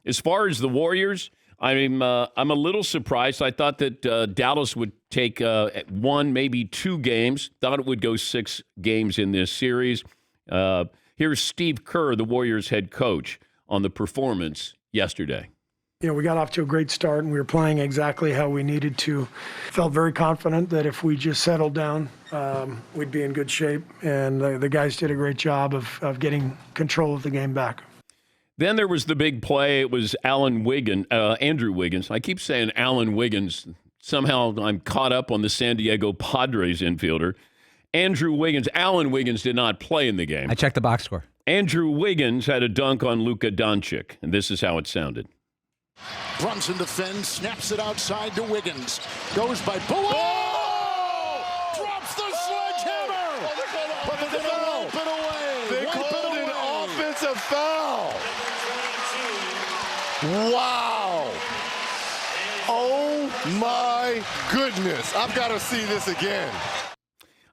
As far as the Warriors, I'm a little surprised. I thought that Dallas would take one, maybe 2 games. Thought it would go 6 games in this series. Here's Steve Kerr, the Warriors head coach, on the performance yesterday. We got off to a great start, and we were playing exactly how we needed to. Felt very confident that if we just settled down, we'd be in good shape. And the guys did a great job of getting control of the game back. Then there was the big play. It was Andrew Wiggins. I keep saying Alan Wiggins. Somehow I'm caught up on the San Diego Padres infielder. Andrew Wiggins. Alan Wiggins did not play in the game. I checked the box score. Andrew Wiggins had a dunk on Luka Doncic, and this is how it sounded. Brunson defends, snaps it outside to Wiggins. Goes by Bowie. Oh! Drops the sledgehammer. But they're going to wipe it away. They called an offensive foul. Wow. Oh, my goodness. I've got to see this again.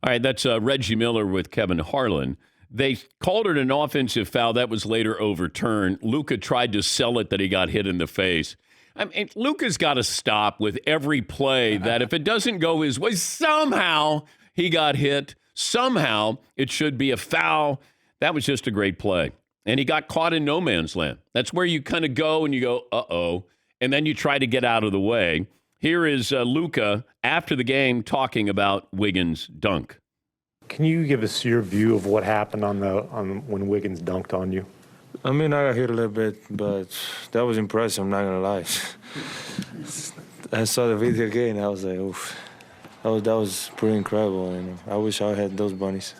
All right, that's Reggie Miller with Kevin Harlan. They called it an offensive foul. That was later overturned. Luka tried to sell it that he got hit in the face. I mean, Luka's got to stop with every play that if it doesn't go his way, somehow he got hit. Somehow it should be a foul. That was just a great play. And he got caught in no man's land. That's where you kind of go and you go, uh-oh, and then you try to get out of the way. Here is Luka after the game talking about Wiggins' dunk. Can you give us your view of what happened on when Wiggins dunked on you? I mean, I got hit a little bit, but that was impressive, I'm not going to lie. I saw the video again, I was like, oof. That was pretty incredible, and I wish I had those bunnies.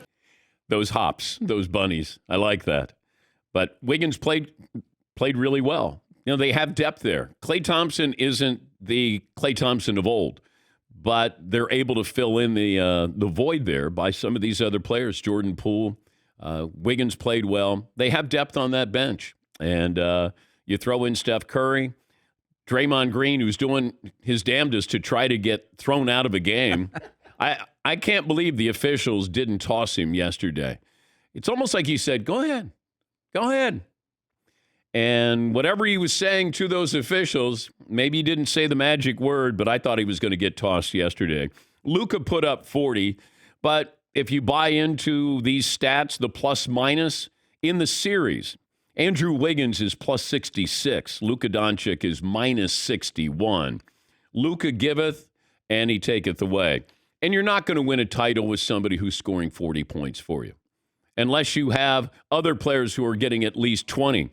Those hops, those bunnies. I like that. But Wiggins played really well. They have depth there. Klay Thompson isn't the Klay Thompson of old, but they're able to fill in the void there by some of these other players. Jordan Poole, Wiggins played well. They have depth on that bench. And you throw in Steph Curry, Draymond Green, who's doing his damnedest to try to get thrown out of a game. I can't believe the officials didn't toss him yesterday. It's almost like he said, go ahead. And whatever he was saying to those officials, maybe he didn't say the magic word, but I thought he was going to get tossed yesterday. Luka put up 40, but if you buy into these stats, the plus minus in the series, Andrew Wiggins is plus 66. Luka Doncic is minus 61. Luka giveth and he taketh away. And you're not going to win a title with somebody who's scoring 40 points for you, unless you have other players who are getting at least 20.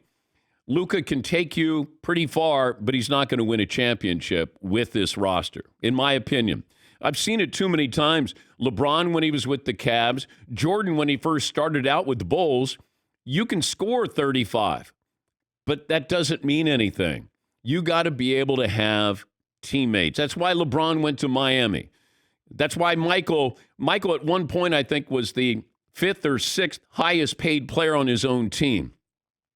Luka can take you pretty far, but he's not going to win a championship with this roster, in my opinion. I've seen it too many times. LeBron, when he was with the Cavs, Jordan, when he first started out with the Bulls, you can score 35, but that doesn't mean anything. You got to be able to have teammates. That's why LeBron went to Miami. That's why Michael at one point, I think, was the 5th or 6th highest paid player on his own team.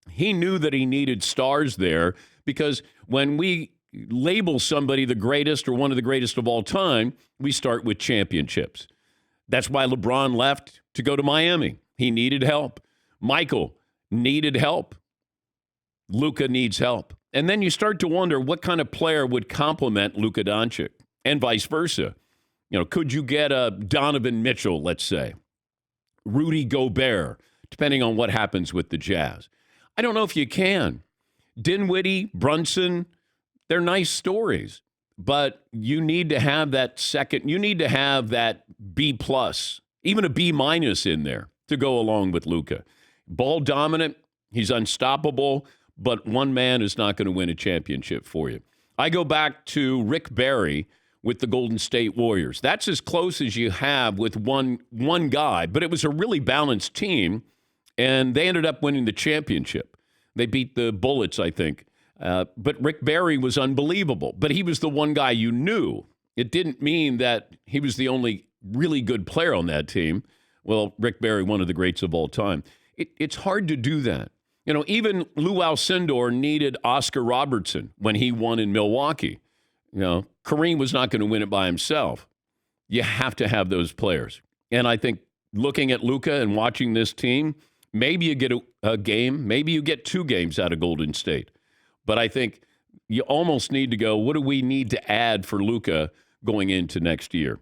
He knew that he needed stars there because when we label somebody the greatest or one of the greatest of all time, we start with championships. That's why LeBron left to go to Miami. He needed help. Michael needed help. Luka needs help. And then you start to wonder what kind of player would complement Luka Doncic and vice versa. Could you get a Donovan Mitchell, let's say, Rudy Gobert, depending on what happens with the Jazz? I don't know if you can. Dinwiddie, Brunson, they're nice stories, but you need to have that second. You need to have that B+, even a B- in there to go along with Luka. Ball dominant, he's unstoppable, but one man is not going to win a championship for you. I go back to Rick Barry with the Golden State Warriors. That's as close as you have with one guy, but it was a really balanced team, and they ended up winning the championship. They beat the Bullets, I think. But Rick Barry was unbelievable. But he was the one guy you knew. It didn't mean that he was the only really good player on that team. Well, Rick Barry, one of the greats of all time. It's hard to do that. Even Lou Alcindor needed Oscar Robertson when he won in Milwaukee. Kareem was not going to win it by himself. You have to have those players. And I think looking at Luka and watching this team, maybe you get a game, maybe you get 2 games out of Golden State. But I think you almost need to go, what do we need to add for Luka going into next year?